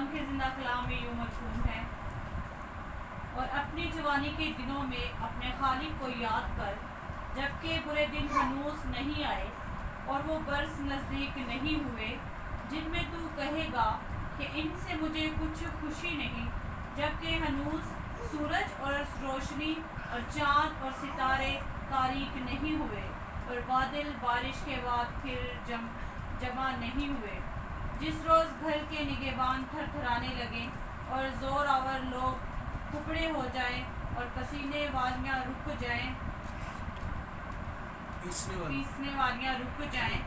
खुदाम के जिंदा कलाम में यूं मरहूम है, और अपनी जवानी के दिनों में अपने खालिक को याद कर, जबकि बुरे दिन हनूस नहीं आए और वो बरस नज़दीक नहीं हुए, जिनमें तू कहेगा कि इनसे मुझे कुछ खुशी नहीं, जबकि हनूस सूरज और रोशनी और चाँद और सितारे तारीक नहीं हुए, और बादल बारिश के बाद फिर जमा नहीं हुए। जिस रोज़ घर के निगहबान थरथराने लगें और ज़ोर आवर लोग टुकड़े हो जाएं और पसीने वालियाँ रुक जाएं, पीसने वालियाँ रुक जाएं,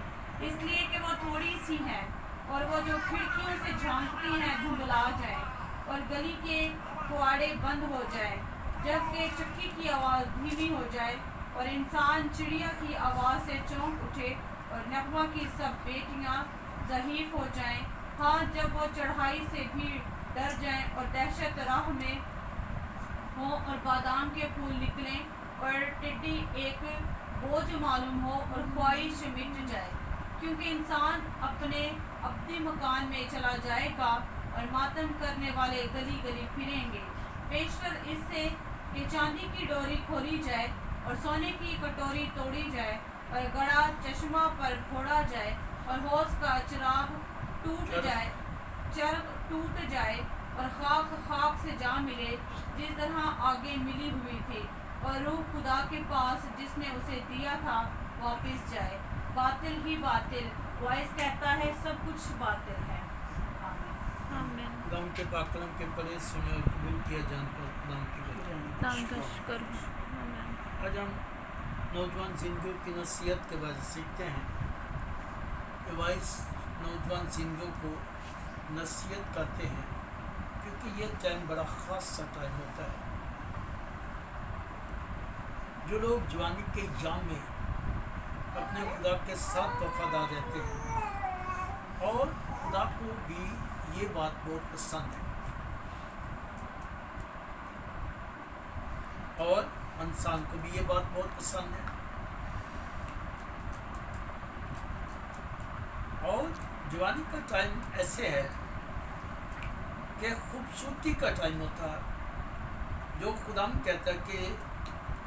इसलिए कि वो थोड़ी सी हैं, और वो जो खिड़कियों से झांकती हैं धुंधला जाएं, और गली के कुआड़े बंद हो जाएं, जबकि चक्की की आवाज़ धीमी हो जाए और इंसान चिड़िया की आवाज़ से चौंक उठे और नगमा की सब बेटियाँ ज़हीफ हो जाएं। हाँ, जब वो चढ़ाई से भी डर जाएं और दहशत राह में हो और बादाम के फूल निकलें और टिड्डी एक बोझ मालूम हो और ख्वाहिश मिट जाए, क्योंकि इंसान अपने अपने मकान में चला जाएगा और मातम करने वाले गली गली फिरेंगे। पेशतर इससे कि चांदी की डोरी खोली जाए और सोने की कटोरी तोड़ी जाए और गड़ा चश्मा पर फोड़ा जाए और हौज का चिराग टूट जाए, चरख टूट जाए और खाक खाक से जा मिले जिस तरह आगे मिली हुई थी, और रूह खुदा के पास जिसने उसे दिया था वापस जाए। बातिल ही बातिल, वाइस कहता है सब कुछ बातिल है। आमीन। खुदाम के पाक कलम के पढ़े सुने और कबूल किया जान पर खुदाम की आज हम नौजवान जिंदगियों की नसीहत के बारे में सीखते हैं कि वाइस नौजवान जिंदगियों को नसीहत करते हैं, क्योंकि ये टाइम बड़ा ख़ास सा टाइम होता है। जो लोग जवानी के याम में अपने खुदा के साथ वफादार रहते हैं, और खुदा को भी ये बात बहुत पसंद है, और इंसान को भी ये बात बहुत पसंद है, और जवानी का टाइम ऐसे है कि खूबसूरती का टाइम होता है। जो खुदा कहता है कि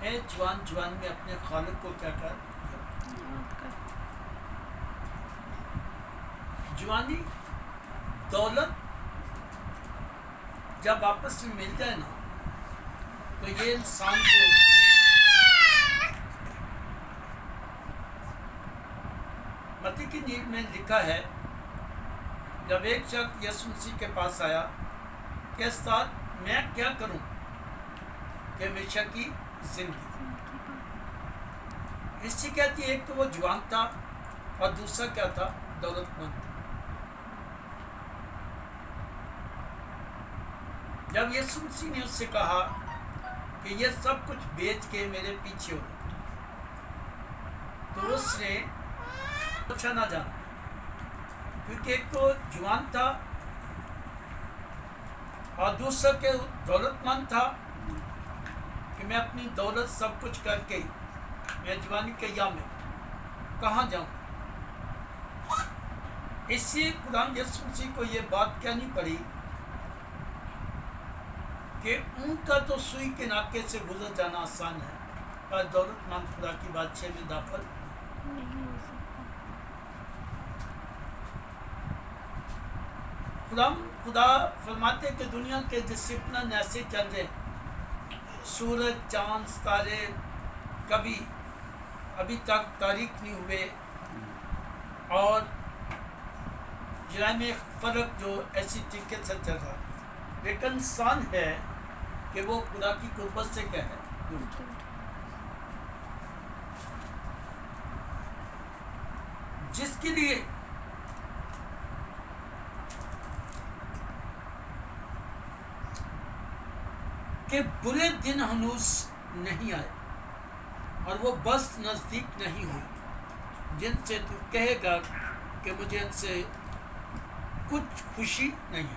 ए जवान जवान में अपने खालिक को क्या कर। जवानी दौलत जब आपस में मिल जाए ना, तो ये इंसान को मत्ती की नींव में लिखा है, जब एक शख्स यीशु मसीह के पास आया कि उस्ताद मैं क्या करूं कि हमेशा की जिंदगी। इससे क्या थी, एक तो वो जवान था और दूसरा क्या था, दौलतमंद। जब यीशु मसीह ने उससे कहा कि ये सब कुछ बेच के मेरे पीछे हो, तो उसने अच्छा ना जाना, क्योंकि एक तो जवान था और दूसरा के दौलतमंद था कि मैं अपनी दौलत सब कुछ करके मैं जवानी के याम में कहाँ जाऊँ। इससे खुदा यीशु मसीह को ये बात कहनी पड़ी कि उनका तो सुई के नाके से गुजर जाना आसान है, पर दौलतमंद खुदा की बादशाह में दाखिल नहीं हो सकता। खुदा फरमाते कि दुनिया के डिसिप्लिन ऐसे चल रहे, सूरज चांद सितारे कभी अभी तक तारीख नहीं हुए, और जरा में फ़र्क जो ऐसी तरीके से चल रहा, लेकिन इंसान है कि वो खुदा की कुर्बत से क्या है, जिसके लिए कि बुरे दिन हनूस नहीं आए और वो बस नज़दीक नहीं हुई, जिनसे तू कहेगा कि मुझे इनसे कुछ खुशी नहीं।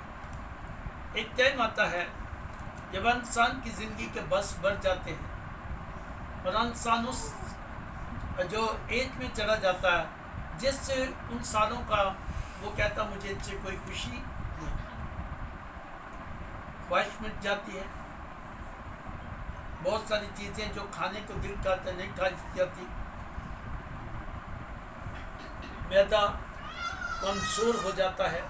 एक टाइम आता है जब इंसान की ज़िंदगी के बस बढ़ जाते हैं और इंसान उस जो एज में चला जाता है जिससे उन सालों का वो कहता मुझे इनसे कोई खुशी नहीं। ख्वाहिश मिट जाती है, बहुत सारी चीज़ें जो खाने को दिल करते नहीं खाई जाती, मैदा कमज़ोर हो जाता है,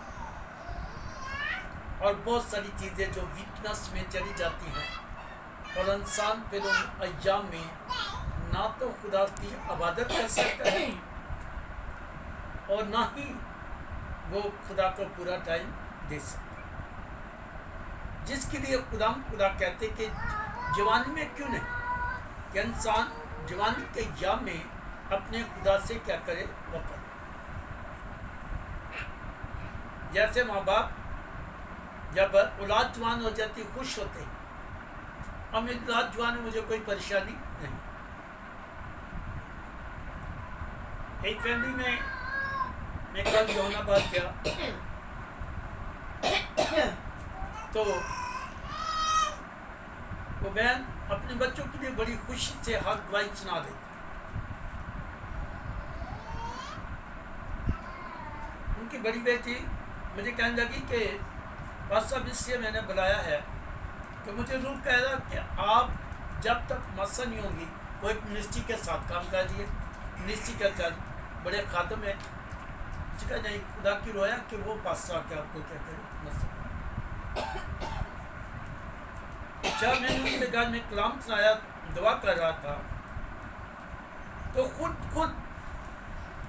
और बहुत सारी चीज़ें जो वीकनेस में चली जाती हैं, और इंसान फिर उन अय्याम में ना तो खुदा की इबादत कर सकता है और ना ही वो खुदा को पूरा टाइम दे सकता है। जिसके लिए खुदा कहते कि जवानी में क्यों नहीं, कि इंसान जवानी के अय्याम में अपने खुदा से क्या करे, वफा दे। जैसे माँ बाप जब औलाद जवान हो जाती खुश होते हैं, अब मेरी औलाद जवान है, मुझे कोई परेशानी नहीं। एक फैमिली में मैं कल जौनाबाद गया तो वो बहन अपने बच्चों के लिए बड़ी खुशी से हर दुआई सुना देती। उनकी बड़ी बेटी मुझे कहने लगी कि बस अब इसलिए मैंने बुलाया है कि मुझे रूह कह रहा कि आप जब तक मसा नहीं होंगी वो एक मिनिस्ट्री के साथ काम करिए, मिनिस्ट्री का कार्य बड़े खादम है। उसका नहीं खुदा की रोया कि वो पास आके आपको क्या करे, मसा। जब मैंने उनके घर में कलाम सुनाया, दुआ कर रहा था, तो खुद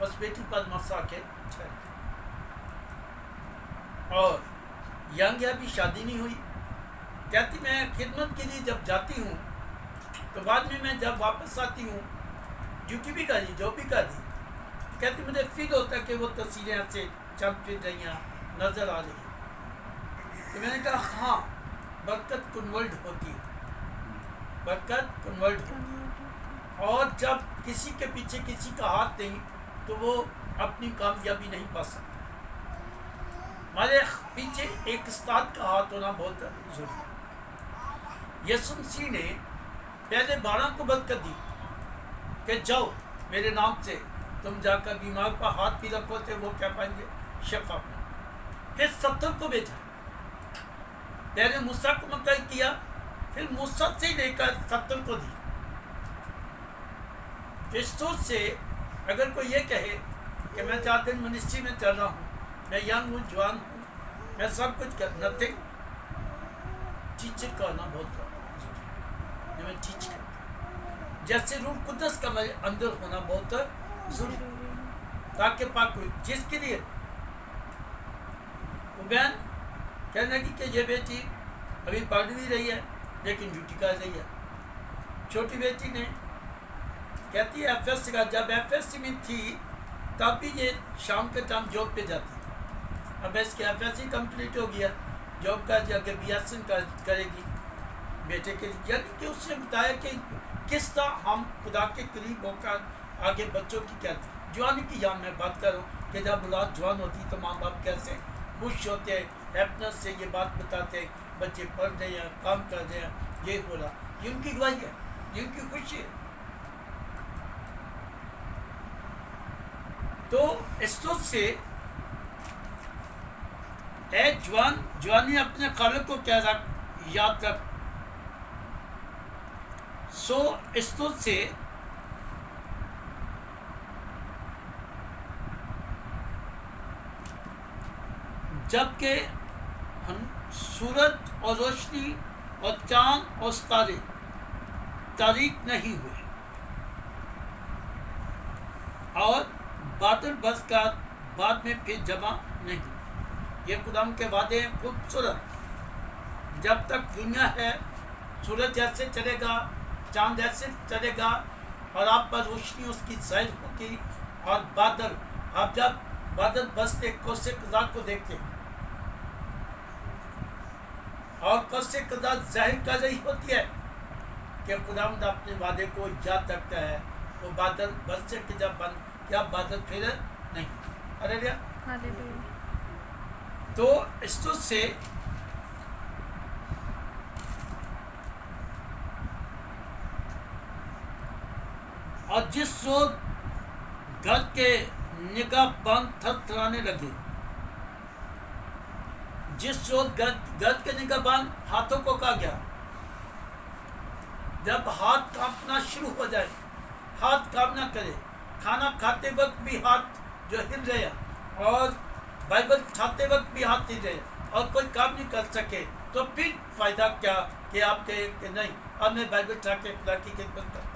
बस बेटी पर मसा के ठहर गई। और यंग अभी शादी नहीं हुई, कहती मैं खिदमत के लिए जब जाती हूँ तो बाद में मैं जब वापस आती हूँ ड्यूटी भी करी, जॉब भी करी, कहती मुझे फील होता है कि वो तस्वीरें ऐसे चल फिर रही नज़र आ रही हैं। तो मैंने कहा हाँ, बरकत कन्वर्ट होती है, बरकत कन्वर्ट होती है। और जब किसी के पीछे किसी का हाथ नहीं तो वो अपनी कामयाबी नहीं पा सकता। हमारे पीछे एक उस्ताद का हाथ होना बहुत जरूरी है। यीशु मसीह ने पहले 12 को बरकत दी कि जाओ मेरे नाम से तुम जाकर बीमार पर हाथ भी रखो थे वो क्या पाएंगे, शफा पाएंगे। फिर 70 को भेजा, पहले मूसा को मक्का किया, फिर मूसा से लेकर 70 को दी। इस सोच से अगर कोई ये कहे कि मैं 4 दिन मिनिस्ट्री में चल रहा हूँ, मैं यंग हूँ, जवान हूँ, मैं सब कुछ कर, नथिंग, टीचर करना बहुत जरूरी है। मैं टीच करता, जैसे रूह कुदस का मेरे अंदर होना बहुत जरूरी है, ताकि पाक हुई। जिसके लिए वो बहन कहने लगी कि ये बेटी अभी पढ़ भी रही है लेकिन ड्यूटी कर रही है। छोटी बेटी ने कहती है एफएससी का, जब एफएससी में थी तब भी ये शाम के टाइम जॉब पे जाती। अब इसके एफएससी कंप्लीट हो गया, जॉब का जाके बीएसएन करेगी बेटे के लिए। यानी कि उसने बताया कि किस तरह हम खुदा के करीब होकर आगे बच्चों की क्या जवानी की यहाँ मैं बात कर रहा हूँ कि जब औलाद जवान होती तो माँ बाप कैसे खुश होते हैं, हैप्पीनेस से ये बात बताते हैं, बच्चे पढ़ रहे हैं, काम कर रहे हैं, ये हो रहा, ये उनकी गवाही है, ये उनकी खुशी है। तो इस सोच से ए जवानी अपने खालिक को क्या रख, याद रख। सो इस सोच से जबकि हम सूरज और रोशनी और चांद और तारे तारीक नहीं हुए और बादल बस का बाद में फिर जमा नहीं, ये खुदाम के वादे हैं खूबसूरत। जब तक दुनिया है सूरज जैसे चलेगा, चांद ऐसे चलेगा और आप पर रोशनी उसकी जाहिर होगी। और बादल, आप जब बादल बसते कौसे कज़ा को देखते और कौसे कज़ा जाहिर कर रही होती है कि खुदावंद अपने वादे को याद रखता है। वो बादल बसते कि जब बंद क्या बादल फिर नहीं। हालेलुया। तो इस से और जिस रोज घर के निगाह बंद थरथराने लगे, जिस रोज गर्द के निगहबान हाथों को कहा गया, जब हाथ कांपना शुरू हो जाए, हाथ काम ना करे, खाना खाते वक्त भी हाथ जो हिल रहे और बाइबल छाते वक्त भी हाथ हिल रहे और कोई काम नहीं कर सके, तो फिर फायदा क्या कि आप कहे कि नहीं अब मैं बाइबल उठा के खुदा की खिदमत करता।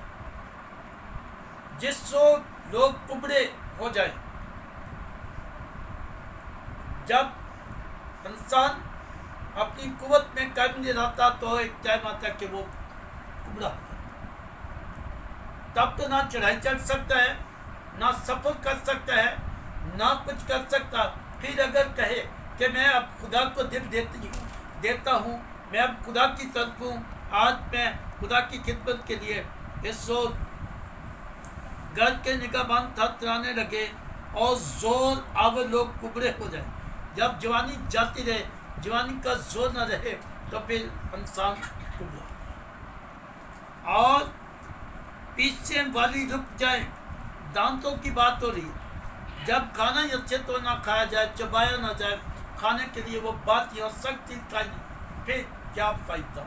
जिस लोग कुबड़े हो जाए, जब इंसान अपनी कुवत में कायम नहीं रहता तो एक टाइम आता है कि वो कुबड़ा होता है। तब तो ना चढ़ाई चढ़ सकता है, ना सफर कर सकता है, ना कुछ कर सकता। फिर अगर कहे कि मैं अब खुदा को दिल देता हूँ, मैं अब खुदा की तरफ हूँ, आज मैं खुदा की खिदमत के लिए इस रोज घर के निगहबान थरथराने लगे और जोर आवर लोग कुबड़े हो जाए। जब जवानी जाती रहे, जवानी का जोर न रहे, तो फिर इंसान कुबड़ा और पीछे वाली रुक जाए। दांतों की बात हो रही है, जब खाना अच्छे तो ना खाया जाए, चबाया ना जाए, खाने के लिए वो बात या सख्त खाई, फिर क्या फायदा,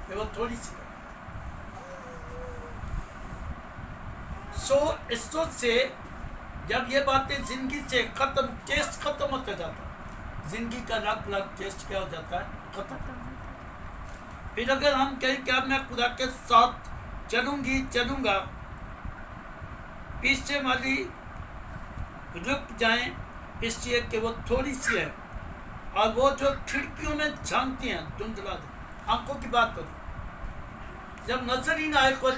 फिर वो थोड़ी सी। इस से जब ये बातें जिंदगी से खत्म, टेस्ट खत्म होता जाता है, जिंदगी का लाख टेस्ट क्या हो जाता है, खत्म। फिर अगर हम कहें कि अब मैं खुदा के साथ चलूंगा, पीछे वाली रुक जाएं, इसलिए कि वो थोड़ी सी है और वो जो खिड़कियों में झांकती हैं धुंधला दे, आंखों की बात होती, जब नजर ही ना आए कुछ,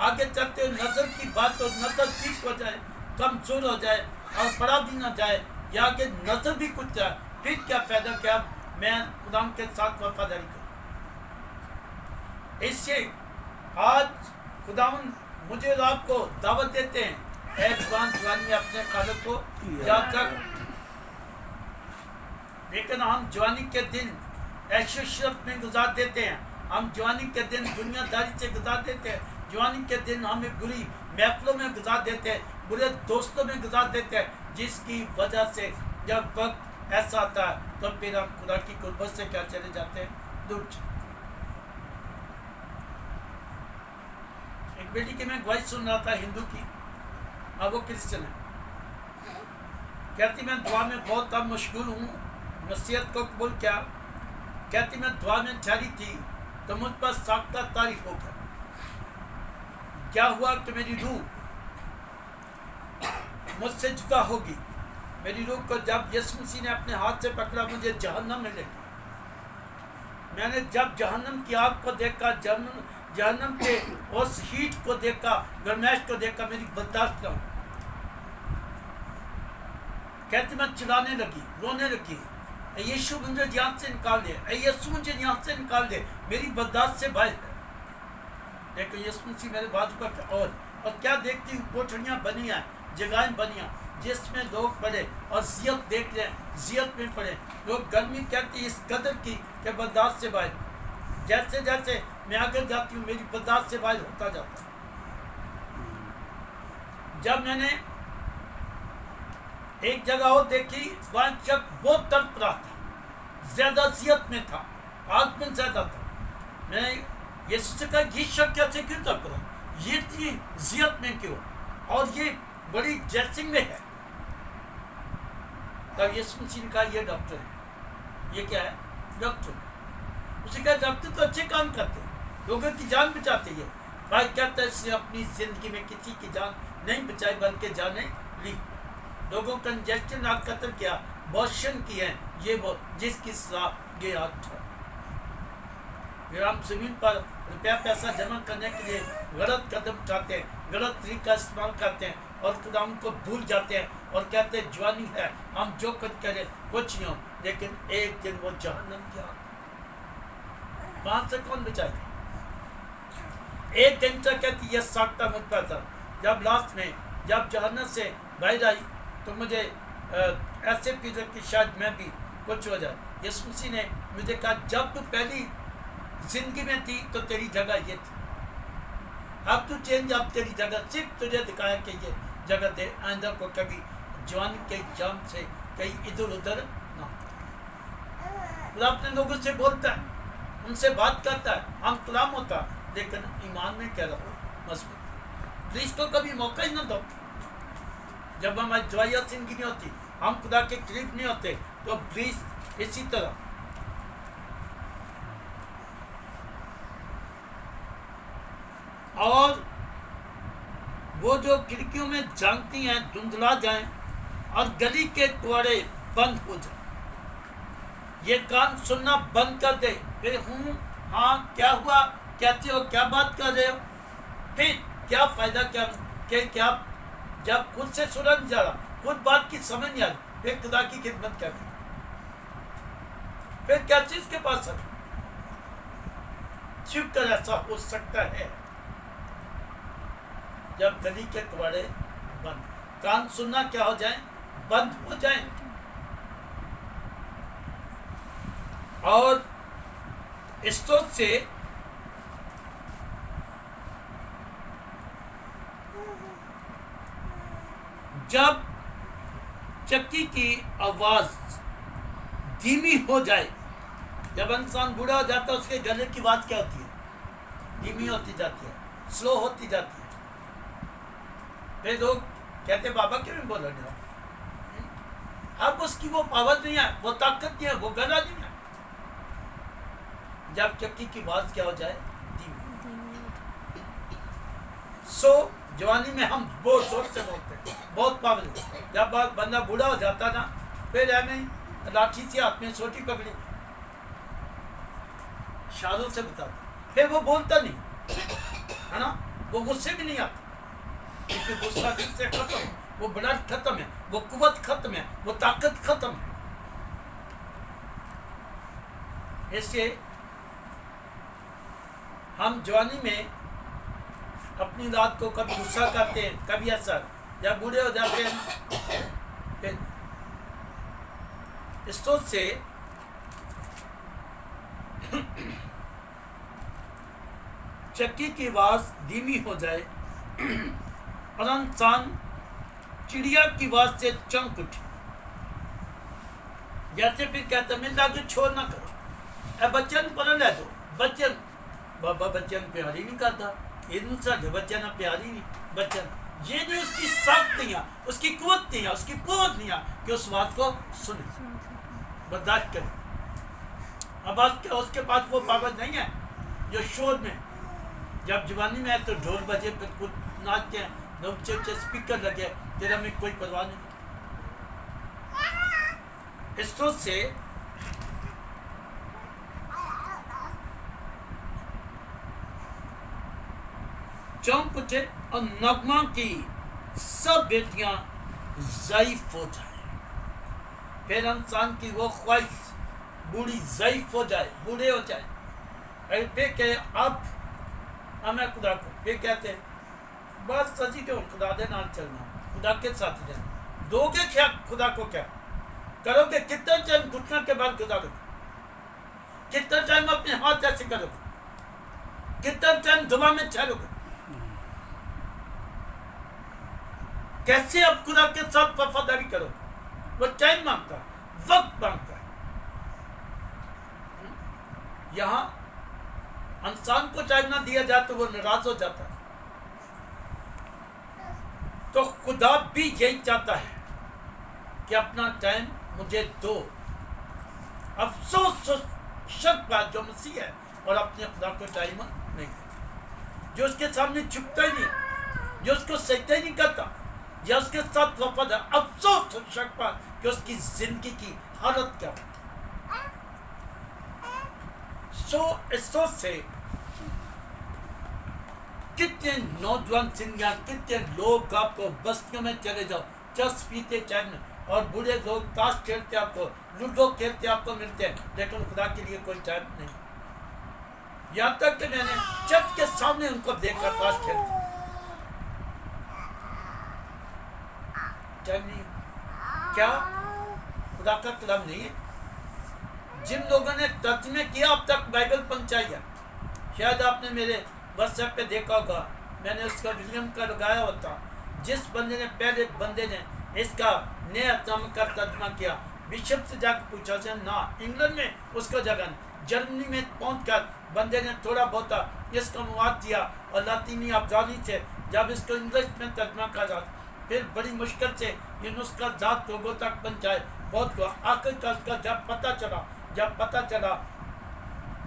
आगे चलते हुए नजर की बात और नजर ठीक हो जाए, कमजोर हो जाए और पढ़ा भी ना जाए, या आगे नजर भी कुछ जाए, फिर क्या फायदा कि अब मैं खुदा के साथ वफादारी करूं। इससे आज खुदावन मुझे और आपको दावत देते हैं, ऐ जवान जवानी अपने खालिक को याद रख। लेकिन हम जवानी के दिन ऐशो इशरत में गुजार देते हैं, हम जवानी के दिन दुनियादारी से गुजार देते हैं, जवानी के दिन हमें बुरी महफिलों में गुजार देते हैं, बुरे दोस्तों में गुजार देते हैं, जिसकी वजह से जब वक्त ऐसा आता है तो फिर हम खुदा की कुर्बत से क्या चले जाते हैं, दूर। एक बेटी की मैं गवाही सुन रहा था हिंदू की, अब वो क्रिश्चियन है, कहती मैं दुआ में बहुत अब मशगूल हूँ, नसीहत को कबूल किया, कहती मैं दुआ में ठहरी थी तो मुझ पर साख्ता तारीख हो गया। क्या हुआ कि मेरी रूह मुझसे जुदा होगी, मेरी रूह को जब यीशु मसीह ने अपने हाथ से पकड़ा, मुझे जहन्नम में ले गया। मैंने जब जहन्नम की आग को देखा, जहन्नम के उस हीट को देखा, गर्मैश को देखा, मेरी बर्दाश्त न हुई। कहती मैं चिल्लाने लगी, रोने लगी, यीशु मुझे यहाँ से निकाल दे, यीशु मुझे यहाँ से निकाल दे, मेरी बर्दाश्त से बाहर है। लेकिन यीशु मसीह मेरे बाजू पर और क्या देखती हूँ, कोठरियाँ बनी हैं, जगहें बनी हैं, जिसमें लोग पड़े और जियत देख रहे हैं, जियत में पड़े लोग। गर्मी कहती इस कदर की कि बर्दाश्त से बाहर, जैसे जैसे मैं आगे जाती हूँ मेरी बर्दाश्त से बाहर होता जाता। जब मैंने एक जगह और देखी, वहाँ शख्स बहुत तड़प रहा था, ज्यादा जियत में था, आग में ज्यादा था। मैंने यीशु से कहा, ये शख्स कैसे क्यों तड़प रहा, ये इतनी जियत में क्यों, और ये बड़ी ड्रेसिंग में है। तब यीशु मसीह ने कहा, ये डॉक्टर है। ये क्या है? डॉक्टर। उसे कहा, डॉक्टर तो अच्छे काम करते हैं, लोगों की जान बचाते हैं। भाई कहता है, इसने अपनी जिंदगी में किसी की जान नहीं बचाई बल्कि जाने ली। लोगों का इंजेक्शन रात कत्ल किया, बॉशन की है, ये वो जिसकी सजा ये आज था। फिर हम जमीन पर रुपया पैसा जमा करने के लिए गलत कदम उठाते हैं, गलत तरीका इस्तेमाल करते हैं और खुदा उनको भूल जाते हैं और कहते हैं जवानी है, हम जो कुछ करें कुछ नहीं हो। लेकिन एक दिन वो जहन्नम की आग, वहां से कौन बचाएगा? एक दिन तक कहती यह साख्ता मुझ पर था। जब लास्ट में जब जहन्नम से बाहर आई तो मुझे ऐसे फील कि शायद मैं भी कुछ हो जाए। यीशु मसीह ने मुझे कहा, जब तू पहली जिंदगी में थी तो तेरी जगह ये थी, अब तू चेंज, अब तेरी जगह सिर्फ तुझे दिखाया कि ये जगह दे, आइंदा को कभी जवानी के जाम से कहीं इधर उधर ना। खुदा अपने लोगों से बोलता है, उनसे बात करता है, हम कलाम होता है, लेकिन ईमान में क्या रहो मजबूत। प्लीज को कभी मौका ही ना दो। जब हमारी दुआएं जिंदगी नहीं होती, हम खुदा के करीब नहीं होते, तो प्लीज इसी तरह और वो जो खिड़कियों में झांकती हैं धुंधला जाएं और गली के कुआरे बंद हो जाए। ये कान सुनना बंद कर दे। फिर हूँ हाँ क्या हुआ, कैसे हो, क्या बात कर रहे हो, फिर क्या फायदा, क्या जब खुद से सुना नहीं जा रहा, खुद बात की समझ नहीं आ रही, फिर खुदा की खिदमत क्या करें, फिर क्या चीज के पास है। शुक्र ऐसा हो सकता है जब गली के कुआरे बंद, कान सुनना क्या हो जाए, बंद हो जाए। और इस सोच से जब चक्की की आवाज धीमी हो जाए, जब इंसान बूढ़ा हो जाता है उसके गले की आवाज क्या होती है, धीमी होती जाती है, स्लो होती जाती है। फिर लोग कहते बाबा क्यों नहीं बोल रहे हो, अब उसकी वो पावर नहीं है, वो ताकत नहीं है, वो गला नहीं है। जब चक्की की आवाज क्या हो जाए, धीमी। सो जवानी में हम बहुत जोर से बोलते हैं, बहुत पावर। जब बंदा बूढ़ा हो जाता ना, फिर हमें लाठी से हाथ में छोटी पकड़ी इशारों से बताता, फिर वो बोलता नहीं है ना, वो गुस्से भी नहीं आता, क्योंकि गुस्सा दिल से खत्म है, वो ब्लड खत्म है, वो कुव्वत खत्म है, वो ताकत खत्म है। इसलिए हम जवानी में अपनी रात को कभी गुस्सा करते हैं, कभी ऐसा, जब बूढ़े हो जाते हैं फिर इस सोच से चक्की की आवाज धीमी हो जाए और इंसान चिड़िया की आवाज से चमक उठे। जैसे फिर कहते मैं लागे छोड़ ना करो, बच्चन पर ले दो, बच्चन बाबा बच्चन प्यार ही नहीं करता, साढ़े बच्चे ना प्यार ही नहीं, बच्चन ये नहीं, उसकी शक्तियाँ, उसकी कुव्वत नहीं है, उसकी कुव्वत नहीं है कि उस बात को सुने, बर्दाश्त करे। अब क्या उसके पास वो पावर नहीं है जो शोर में, जब जवानी में है तो ढोल बजे, फिर कुछ नाचते हैं, ऊंचे ऊंचे स्पीकर लगे, तेरा में कोई परवाह नहीं। इस सोच से चौंक उठे और नगमा की सब बेटियां ज़ईफ हो जाए, फिर इंसान की वो ख्वाहिश बूढ़ी ज़ईफ हो जाए, बूढ़े हो जाए, फिर कहे अब हमें खुदा को, फिर कहते हैं बस सजी क्यों, खुदा दे नाम चलना, खुदा के साथ रहना, दोगे क्या खुदा को, क्या करोगे, कितना टाइम घुटना के बाद खुदा को, कितना टाइम अपने हाथ ऐसे करोगे, कितना टाइम दुआ में चलोगे, कैसे आप खुदा के साथ वफादारी करो। वो टाइम मांगता है, वक्त मांगता है। यहाँ इंसान को टाइम ना दिया जाए तो वो नाराज हो जाता है, तो खुदा भी यही चाहता है कि अपना टाइम मुझे दो। अफसोस शक बात जो मसीह है और अपने खुदा को टाइम नहीं देता, जो उसके सामने झुकता ही नहीं, जो उसको सजदा ही नहीं करता, या उसके साथ वफादार, अफसोस शक बात कि उसकी जिंदगी की हालत क्या है। इस सोच से कितने नौजवान सिंगर, कितने लोग आपको बस्तियों में चले जाओ, चस पीते चाय में, और बूढ़े लोग ताश खेलते आपको, लूडो खेलते आपको मिलते हैं, लेकिन खुदा के लिए कोई टाइम नहीं। यहाँ तक कि मैंने छत के सामने उनको देखा ताश खेलते, टाइम नहीं। क्या खुदा का कलाम नहीं है? जिन लोगों ने तर्जमे किया अब तक बाइबल पहुंचाया, शायद आपने मेरे व्हाट्सएप पे देखा होगा, मैंने उसका विलियम का लगाया होता, जिस बंदे ने, पहले बंदे ने اس کا نیا نام کا ترجمہ کیا. بشپ سے جا کے پوچھا سے نہ انگلینڈ میں اس کا جگہ نہیں. جرمنی میں پہنچ کر بندے نے تھوڑا بہت اس کا مواد دیا اور لاطینی افزاری سے جب اس کو انگلش میں ترجمہ کرا پھر بڑی مشکل سے یہ نسخہ ذات لوگوں تک پہنچائے. بہت ہوا آخر کا اس کا جب پتہ چلا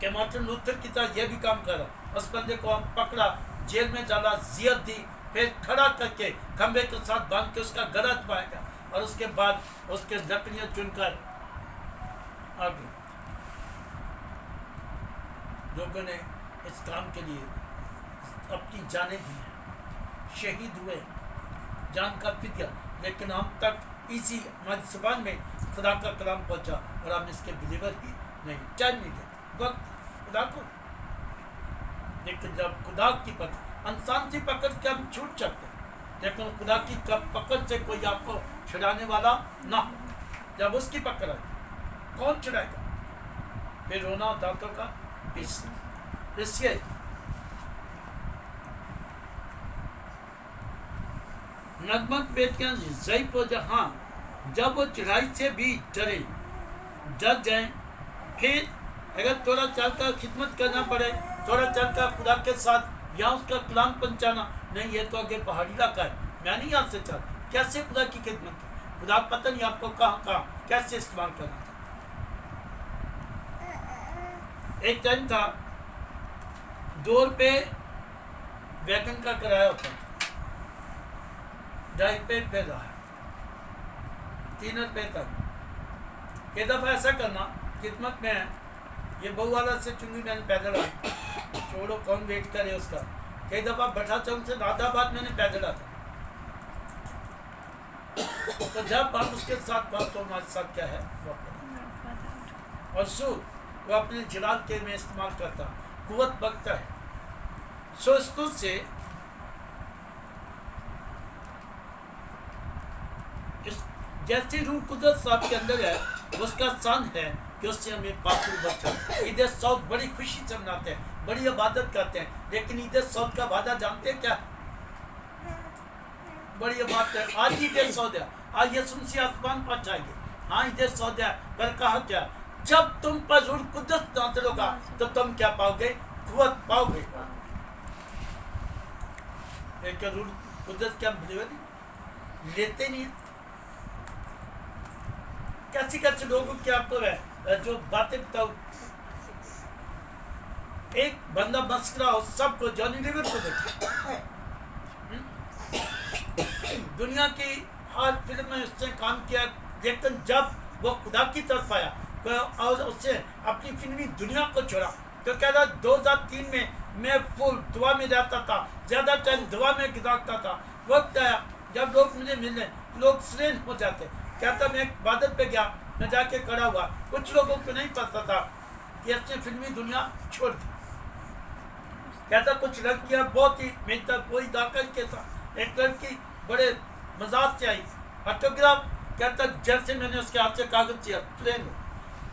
کہ مارٹن لوتھر کی طرح یہ بھی کام کرا, اس بندے کو ہم پکڑا, جیل میں ڈالا, زیت دی, پھر کھڑا کر کے کھمبے کے ساتھ باندھ کے اس کا گلا دبایا گیا اور اس کے بعد اس کے لکڑیاں چن کر آگے لوگوں نے اس کام کے لیے اپنی جانیں دی ہیں, شہید ہوئے, جان کا فدیہ. لیکن ہم تک اسی ہماری زبان میں خدا کا کلام پہنچا اور ہم اس کے بلیور ہی نہیں, چین نہیں دیتے وقت خدا کو. لیکن جب خدا کی پکڑ انسان سے پکڑ کے ہم چھوٹ سکتے ہیں, لیکن خدا کی پکڑ سے کوئی آپ کو چھڑانے والا نہ ہو. جب اس کی پکڑ آئے کون چھڑائے گا؟ پھر رونا دانتوں کا پیسنا. اس لیے نغمت بیٹیاں ضعیف ہو جہاں جب وہ چڑھائی سے بھی ڈرے ڈر جائیں, پھر اگر تھوڑا چل کر خدمت کرنا پڑے, تھوڑا چل کر خدا کے ساتھ یہاں اس کا کلام پہنچانا, نہیں یہ تو آگے پہاڑی علاقہ ہے, میں نہیں یہاں سے چاہتا. کیسے خدا کی خدمت کی؟ خدا پتہ نہیں آپ کو کہاں کیسے استعمال کرنا تھا. ایک ٹائم تھا 2 روپے ویگن کا کرایہ ہوتا تھا, 2.5 روپے پہ رہا ہے 3 روپے تک. ایک دفعہ ایسا کرنا خدمت میں ہے, یہ بہو والا سے چنگی میں نے پیدل آئی, چھوڑو کون ویٹ کرے اس کا. کئی دفعہ بٹھا چوک سے رادھ آباد میں نے پیدل آتا, تو جب بات اس کے ساتھ بات تو ہمارے ساتھ کیا ہے اور سود وہ اپنے جلال کے میں استعمال کرتا, قوت بختا ہے. سو اس کو سے جیسی روح قدرت صاحب کے اندر ہے, اس کا سان ہے کہ اس سے ہمیں پاکل بچا. عید سعود بڑی خوشی سے مناتے ہیں, بڑی عبادت کرتے ہیں, لیکن عید سعود کا وعدہ جانتے ہیں کیا؟ بڑی بات ہے. آج عید سعود ہے, آج یسوع مسیح آسمان پر جائیں گے. ہاں عید سعود ہے, پر کہا کیا؟ جب تم پر روح قدس نازل ہوگا تو تم کیا پاؤ گے؟ قوت پاؤ گے. ایک روح قدس کیا لیتے نہیں ہیں. کیسی لوگوں کی آپ کو ہے جو باتیں بتاؤ. ایک بندہ مسکرا ہو سب کو, جانی لیور کو دیکھا, دنیا کی ہر فلم میں اس نے کام کیا, لیکن جب وہ خدا کی طرف آیا اور اس سے اپنی فلمی دنیا کو چھوڑا تو کہہ رہا 2003 میں میں فل دعا میں رہتا تھا, زیادہ ٹائم دعا میں گزارتا تھا. وقت آیا جب لوگ مجھے ملنے, لوگ سرین ہو جاتے. کہتا میں ایک عبادت پہ گیا, میں جا کے کھڑا ہوا, کچھ لوگوں کو نہیں پتا تھا کہ اس نے فلمی دنیا چھوڑ دی. کہتا کچھ لڑکیاں بہت ہی میرا کوئی داخل کے تھا, ایک لڑکی بڑے مزاج سے آئی, آٹوگراف, کہتا جیسے میں نے اس کے ہاتھ سے کاغذ دیا پلین ہو.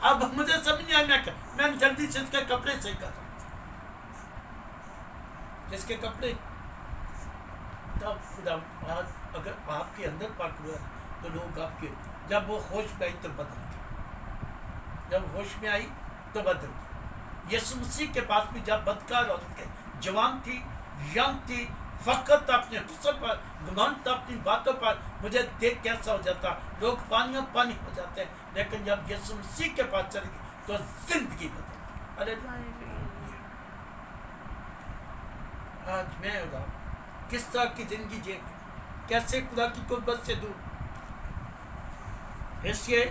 اب مجھے سمجھ نہیں آیا, میں جلدی سے اس کے کپڑے صحیح کر رہا, جس کے کپڑے تب خدا اگر آپ کے اندر پاک ہوا تو لوگ آپ کے, جب وہ ہوش میں آئی تو بدل گئے, جب ہوش میں آئی تو بدل گئے. یسوع مسیح کے پاس بھی جب بدکار عورت کے جوان تھی, ینگ تھی, فقط اپنے حسن پر گمان تھا, اپنی باتوں پر, مجھے دیکھ کیسا ہو جاتا, لوگ پانی ہو جاتے ہیں. لیکن جب یسوع مسیح کے پاس چلے گی تو زندگی بدل. ارے آج میں اور آپ کس طرح کی زندگی جیے, کیسے خدا کی قربت سے دور. اس لیے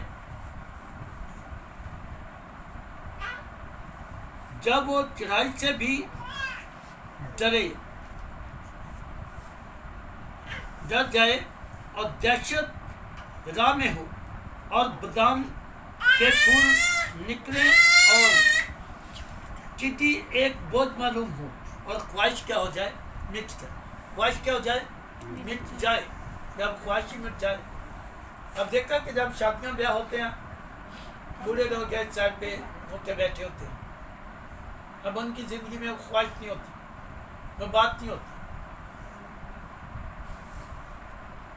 جب وہ چڑھائی سے بھی ڈرے ڈر جائے اور دہشت راہ میں ہو اور بادام کے پھول نکلے اور چیٹی ایک بوجھ معلوم ہو اور خواہش کیا ہو جائے, مٹ جائے. خواہش کیا ہو جائے, مٹ جائے. جب خواہش ہی مٹ جائے. اب دیکھا کہ جب شادیاں بیاہ ہوتے ہیں, بوڑھے لوگ ایک سائڈ پہ ہو کے بیٹھے ہوتے ہیں, اب ان کی زندگی میں خواہش نہیں ہوتی, وہ بات نہیں ہوتی.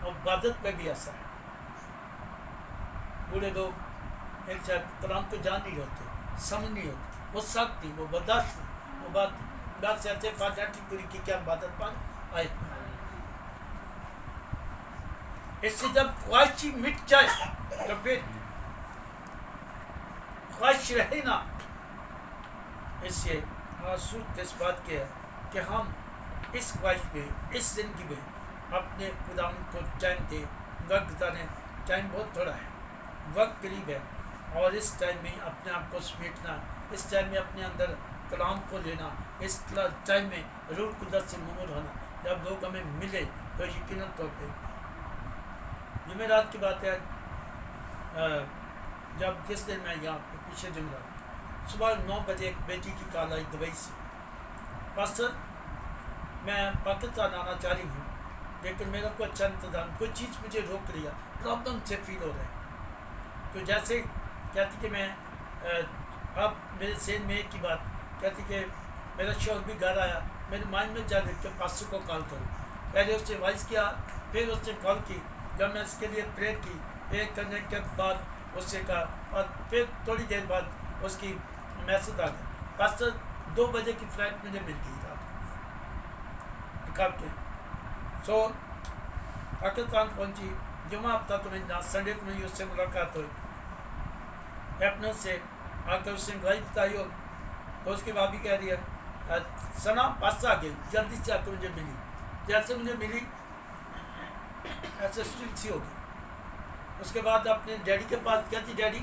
اور عبادت میں بھی ایسا ہے, बूढ़े लोग एक शायद कलाम को जान नहीं होते, समझ नहीं होते, वो सख्त थी, वो बर्दाश्त थी, वो बात से ऐसे फातिहा पूरी की क्या इबादत पर आए। इससे जब ख्वाहिश ही मिट जाए तो फिर ख्वाहिश रहे ना। इससे सूरत इस बात की है कि हम इस ख्वाहिश में, इस जिंदगी में अपने खुदा को टाइम दे, वक्त गुजारें। टाइम बहुत थोड़ा है, वक्त करीब है, और इस टाइम में अपने आप को समेटना, इस टाइम में अपने अंदर कलाम को लेना, इस टाइम में रूह कुदरत से मुमर होना। जब लोग हमें मिले तो यकीनन तौर पर जुमेरात की बात है, जब जिस दिन मैं यहाँ पीछे जुमेरात सुबह 9 बजे एक बेटी की कॉल आई दुबई से, पास्टर मैं पाकिस्तान आना चाह रही हूँ, लेकिन मेरा कोई अच्छा इंतजाम, कोई चीज़ मुझे रोक रही है, प्रॉब्लम से फील हो रहा है। तो जैसे कहती कि मैं अब मेरे सेन में एक ही बात कहती कि मेरा शौर भी घर आया, मेरे माइंड में जा रही कि पास्टर को कॉल करूँ। पहले उससे वॉइस किया, फिर उससे कॉल की, जब मैं इसके लिए प्रेयर की, प्रेयर करने के बाद उससे कहा, और फिर थोड़ी देर बाद उसकी मैसेज आ गया, पास्टर 2 बजे की फ़्लाइट मुझे मिल गई रात के। सो पाकिस्तान पहुंची, जुमा हफ्ता तो मैं संडे को मेरी उससे मुलाकात हुई, अपने से आकर उससे गवाही बताई, और तो उसकी भाभी कह रही है सना पास आ गई, जल्दी से आकर मुझे मिली। जैसे मुझे मिली ऐसे स्टिल सी हो गई। उसके बाद अपने डैडी के पास कहती, डैडी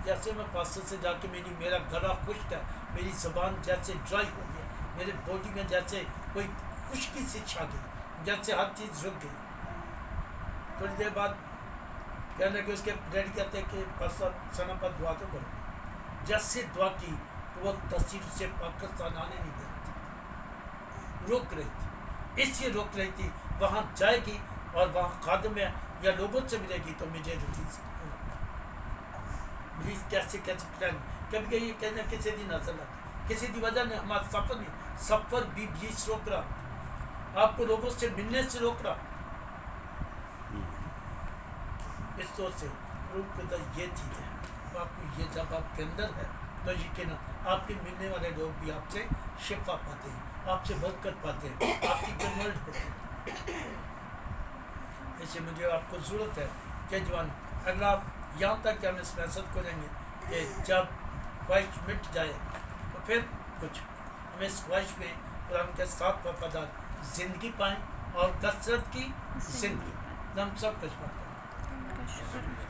जैसे मैं पास्टर से जाके मेरा गला खुश्क है, मेरी ज़बान जैसे ड्राई हो गया, मेरे बॉडी में जैसे कोई खुश्की सी छा गई, जैसे हर चीज़ रुक गई। थोड़ी देर बाद कहने लगे, उसके डैडी कहते हैं कि पास्टर सना पर दुआ तो करो। जैसे दुआ की तो वो तस्वीर से पाकिस्तान आने नहीं दे रही थी, रोक रही थी, इसलिए रोक रही थी वहाँ जाएगी और वहाँ खादम में या लोगों से मिलेगी तो मुझे रिलीज कैसे प्लान कभी ये कहना किसी की नजर आती, किसी की वजह ने हमारा सफ़र भी बीच रोक रहा, आपको लोगों से मिलने से रोक रहा। इस सोच से रूप को ये चीज़ है, आपको ये जब आपके अंदर है तो यकीन आपके मिलने वाले लोग भी आपसे शिफा पाते हैं, आपसे बरकत पाते हैं, आपकी कन्वर्ट होते हैं। इससे मुझे आपको ज़रूरत है कि जवान अगला यहाँ तक कि हम इस मैसेज को लेंगे कि जब ख्वाहिश मिट जाए तो फिर कुछ हम इस ख्वाहिश में और उनके साथ वफादार ज़िंदगी पाएँ और कसरत की ज़िंदगी हम सब कुछ पाते हैं।